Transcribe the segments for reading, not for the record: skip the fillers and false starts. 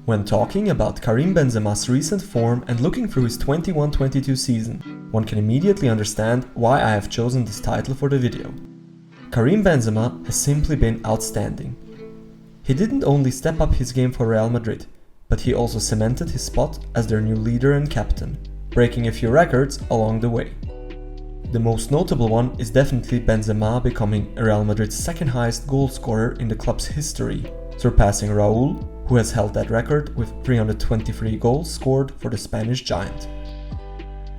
When talking about Karim Benzema's recent form and looking through his 21-22 season, one can immediately understand why I have chosen this title for the video. Karim Benzema has simply been outstanding. He didn't only step up his game for Real Madrid, but he also cemented his spot as their new leader and captain, breaking a few records along the way. The most notable one is definitely Benzema becoming Real Madrid's second highest goal scorer in the club's history, surpassing Raúl, who has held that record with 323 goals scored for the Spanish giant.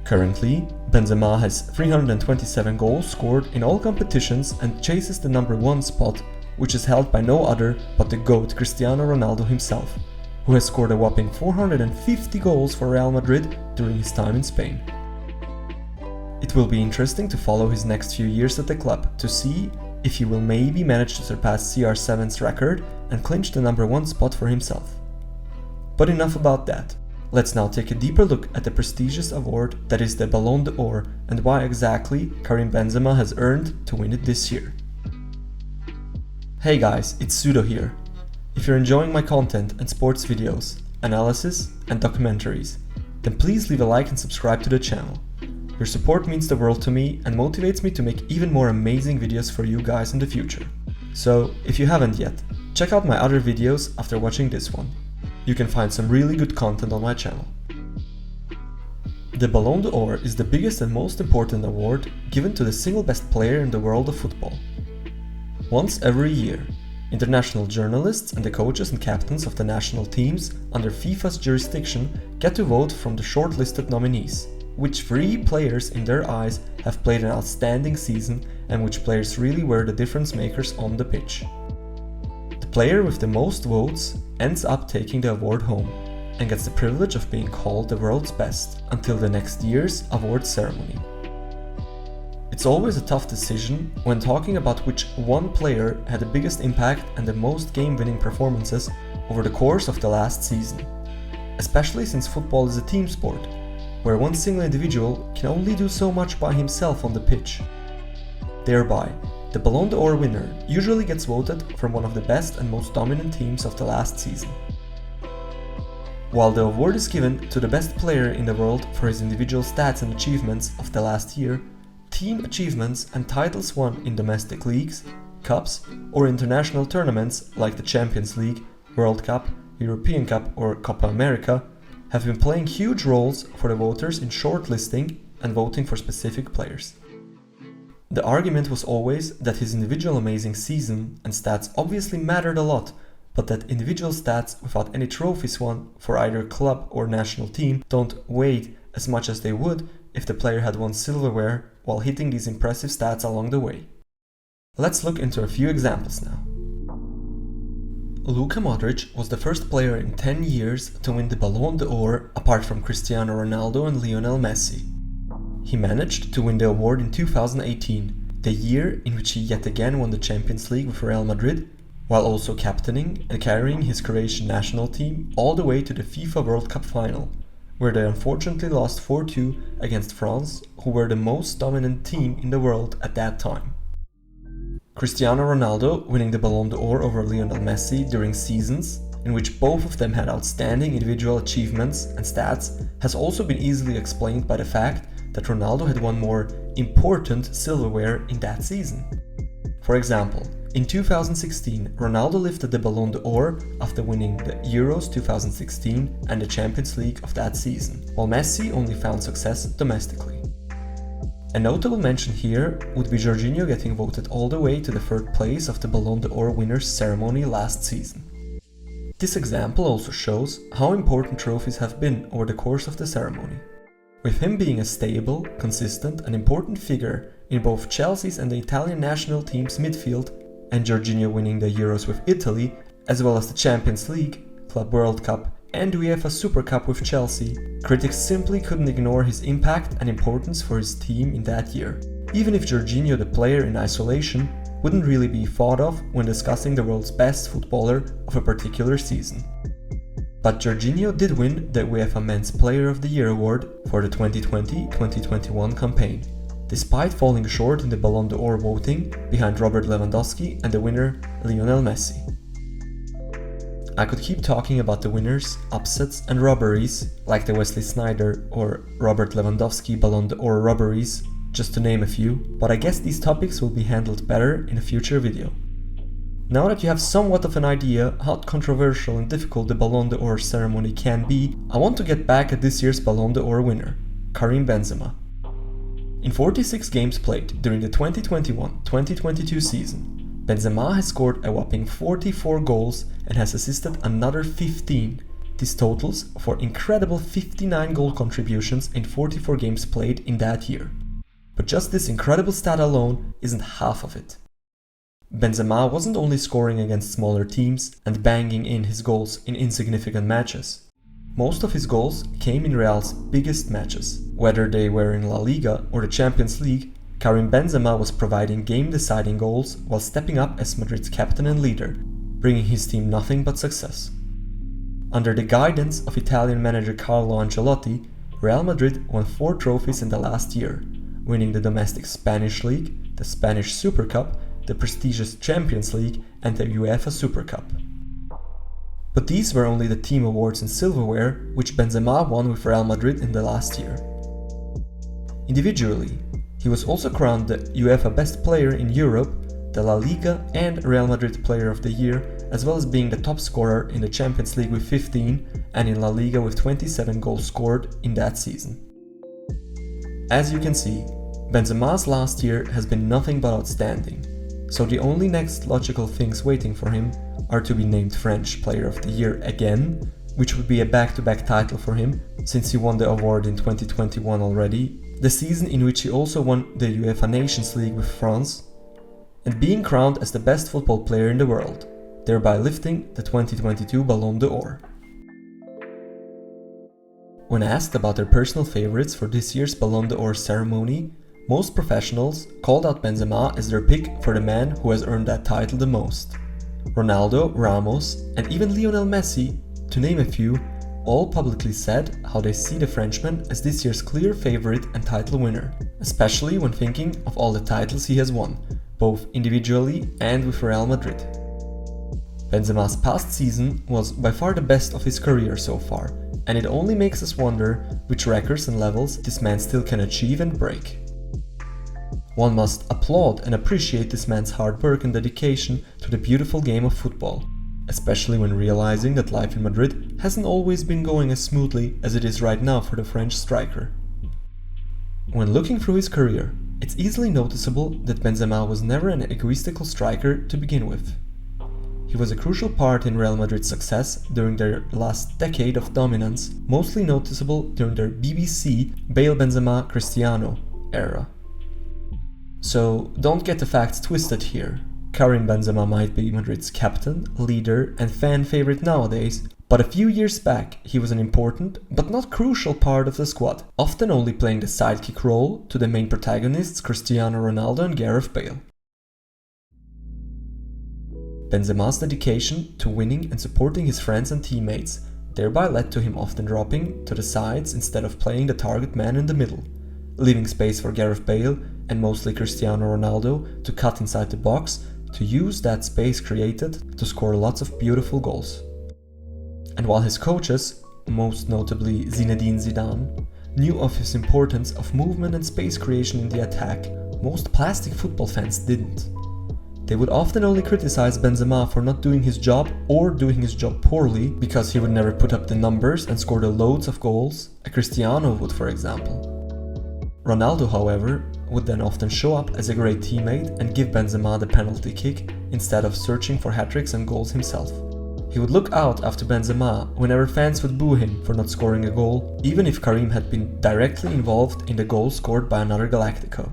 Currently, Benzema has 327 goals scored in all competitions and chases the number 1 spot, which is held by no other but the GOAT Cristiano Ronaldo himself, who has scored a whopping 450 goals for Real Madrid during his time in Spain. It will be interesting to follow his next few years at the club to see if he will maybe manage to surpass CR7's record and clinch the number 1 spot for himself. But enough about that. Let's now take a deeper look at the prestigious award that is the Ballon D'Or and why exactly Karim Benzema has earned to win it this year. Hey guys, it's Pseudo here. If you're enjoying my content and sports videos, analysis and documentaries, then please leave a like and subscribe to the channel. Your support means the world to me and motivates me to make even more amazing videos for you guys in the future. So, if you haven't yet, check out my other videos after watching this one. You can find some really good content on my channel. The Ballon d'Or is the biggest and most important award given to the single best player in the world of football. Once every year, international journalists and the coaches and captains of the national teams under FIFA's jurisdiction get to vote from the shortlisted nominees, which 3 players in their eyes have played an outstanding season and which players really were the difference makers on the pitch. The player with the most votes ends up taking the award home and gets the privilege of being called the world's best until the next year's award ceremony. It's always a tough decision when talking about which one player had the biggest impact and the most game-winning performances over the course of the last season, especially since football is a team sport, where one single individual can only do so much by himself on the pitch. Thereby, the Ballon d'Or winner usually gets voted from one of the best and most dominant teams of the last season. While the award is given to the best player in the world for his individual stats and achievements of the last year, team achievements and titles won in domestic leagues, cups, or international tournaments like the Champions League, World Cup, European Cup or Copa America have been playing huge roles for the voters in shortlisting and voting for specific players. The argument was always that his individual amazing season and stats obviously mattered a lot, but that individual stats without any trophies won for either club or national team don't weigh as much as they would if the player had won silverware while hitting these impressive stats along the way. Let's look into a few examples now. Luka Modric was the first player in 10 years to win the Ballon d'Or apart from Cristiano Ronaldo and Lionel Messi. He managed to win the award in 2018, the year in which he yet again won the Champions League with Real Madrid, while also captaining and carrying his Croatian national team all the way to the FIFA World Cup final, where they unfortunately lost 4-2 against France, who were the most dominant team in the world at that time. Cristiano Ronaldo winning the Ballon d'Or over Lionel Messi during seasons in which both of them had outstanding individual achievements and stats has also been easily explained by the fact that Ronaldo had won more important silverware in that season. For example, in 2016, Ronaldo lifted the Ballon d'Or after winning the Euros 2016 and the Champions League of that season, while Messi only found success domestically. A notable mention here would be Jorginho getting voted all the way to the 3rd place of the Ballon d'Or winners ceremony last season. This example also shows how important trophies have been over the course of the ceremony. With him being a stable, consistent and important figure in both Chelsea's and the Italian national team's midfield, and Jorginho winning the Euros with Italy, as well as the Champions League, Club World Cup and UEFA Super Cup with Chelsea, critics simply couldn't ignore his impact and importance for his team in that year, even if Jorginho the player in isolation wouldn't really be thought of when discussing the world's best footballer of a particular season. But Jorginho did win the UEFA Mens Player of the Year award for the 2020-2021 campaign, despite falling short in the Ballon d'Or voting behind Robert Lewandowski and the winner Lionel Messi. I could keep talking about the winners, upsets and robberies, like the Wesley Sneijder or Robert Lewandowski Ballon D'Or robberies, just to name a few, but I guess these topics will be handled better in a future video. Now that you have somewhat of an idea how controversial and difficult the Ballon d'Or ceremony can be, I want to get back at this year's Ballon d'Or winner, Karim Benzema. In 46 games played during the 2021-2022 season, Benzema has scored a whopping 44 goals and has assisted another 15. This totals for incredible 59 goal contributions in 44 games played in that year. But just this incredible stat alone isn't half of it. Benzema wasn't only scoring against smaller teams and banging in his goals in insignificant matches. Most of his goals came in Real's biggest matches. Whether they were in La Liga or the Champions League, Karim Benzema was providing game-deciding goals while stepping up as Madrid's captain and leader, bringing his team nothing but success. Under the guidance of Italian manager Carlo Ancelotti, Real Madrid won 4 trophies in the last year, winning the domestic Spanish League, the Spanish Super Cup, the prestigious Champions League and the UEFA Super Cup. But these were only the team awards and silverware which Benzema won with Real Madrid in the last year. Individually, he was also crowned the UEFA Best Player in Europe, the La Liga and Real Madrid Player of the Year, as well as being the top scorer in the Champions League with 15 and in La Liga with 27 goals scored in that season. As you can see, Benzema's last year has been nothing but outstanding. So the only next logical things waiting for him are to be named French Player of the Year again, which would be a back-to-back title for him since he won the award in 2021 already, the season in which he also won the UEFA Nations League with France, and being crowned as the best football player in the world, thereby lifting the 2022 Ballon d'Or. When asked about their personal favorites for this year's Ballon d'Or ceremony, most professionals called out Benzema as their pick for the man who has earned that title the most. Ronaldo, Ramos, and even Lionel Messi, to name a few, all publicly said how they see the Frenchman as this year's clear favorite and title winner, especially when thinking of all the titles he has won, both individually and with Real Madrid. Benzema's past season was by far the best of his career so far, and it only makes us wonder which records and levels this man still can achieve and break. One must applaud and appreciate this man's hard work and dedication to the beautiful game of football, especially when realizing that life in Madrid hasn't always been going as smoothly as it is right now for the French striker. When looking through his career, it's easily noticeable that Benzema was never an egoistical striker to begin with. He was a crucial part in Real Madrid's success during their last decade of dominance, mostly noticeable during their BBC Bale Benzema Cristiano era. So don't get the facts twisted here. Karim Benzema might be Madrid's captain, leader and fan favorite nowadays, but a few years back he was an important but not crucial part of the squad, often only playing the sidekick role to the main protagonists Cristiano Ronaldo and Gareth Bale. Benzema's dedication to winning and supporting his friends and teammates thereby led to him often dropping to the sides instead of playing the target man in the middle, leaving space for Gareth Bale and mostly Cristiano Ronaldo to cut inside the box to use that space created to score lots of beautiful goals. And while his coaches, most notably Zinedine Zidane, knew of his importance of movement and space creation in the attack, most plastic football fans didn't. They would often only criticize Benzema for not doing his job or doing his job poorly because he would never put up the numbers and score the loads of goals a Cristiano would, for example. Ronaldo, however, would then often show up as a great teammate and give Benzema the penalty kick instead of searching for hat-tricks and goals himself. He would look out after Benzema whenever fans would boo him for not scoring a goal, even if Karim had been directly involved in the goal scored by another Galactico.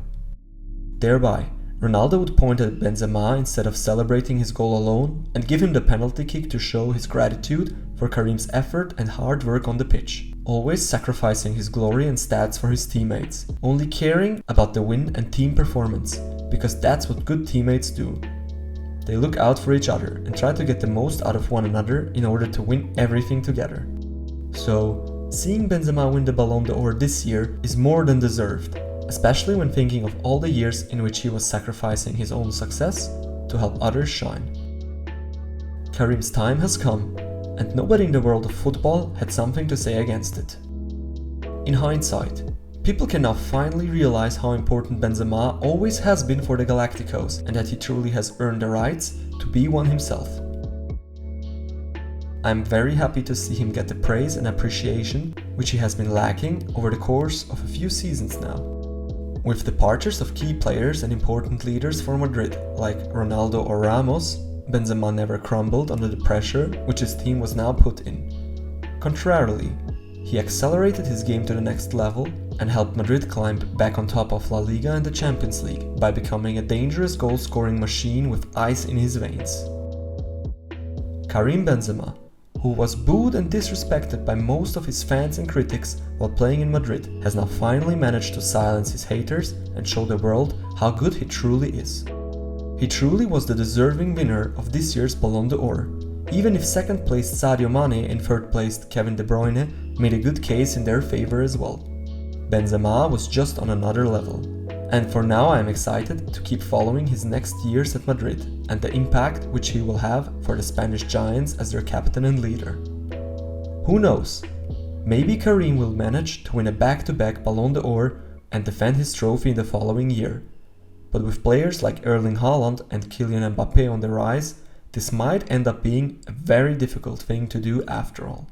Thereby, Ronaldo would point at Benzema instead of celebrating his goal alone and give him the penalty kick to show his gratitude for Karim's effort and hard work on the pitch, always sacrificing his glory and stats for his teammates, only caring about the win and team performance, because that's what good teammates do. They look out for each other and try to get the most out of one another in order to win everything together. So, seeing Benzema win the Ballon d'Or this year is more than deserved, especially when thinking of all the years in which he was sacrificing his own success to help others shine. Karim's time has come, and nobody in the world of football had something to say against it. In hindsight, people can now finally realize how important Benzema always has been for the Galacticos and that he truly has earned the rights to be one himself. I'm very happy to see him get the praise and appreciation which he has been lacking over the course of a few seasons now. With departures of key players and important leaders for Madrid like Ronaldo or Ramos, Benzema never crumbled under the pressure which his team was now put in. Contrarily, he accelerated his game to the next level and helped Madrid climb back on top of La Liga and the Champions League by becoming a dangerous goal-scoring machine with ice in his veins. Karim Benzema, who was booed and disrespected by most of his fans and critics while playing in Madrid, has now finally managed to silence his haters and show the world how good he truly is. He truly was the deserving winner of this year's Ballon D'Or, even if second-placed Sadio Mane and third-placed Kevin De Bruyne made a good case in their favor as well. Benzema was just on another level, and for now I am excited to keep following his next years at Madrid and the impact which he will have for the Spanish Giants as their captain and leader. Who knows, maybe Karim will manage to win a back-to-back Ballon d'Or and defend his trophy in the following year. But with players like Erling Haaland and Kylian Mbappe on the rise, this might end up being a very difficult thing to do after all.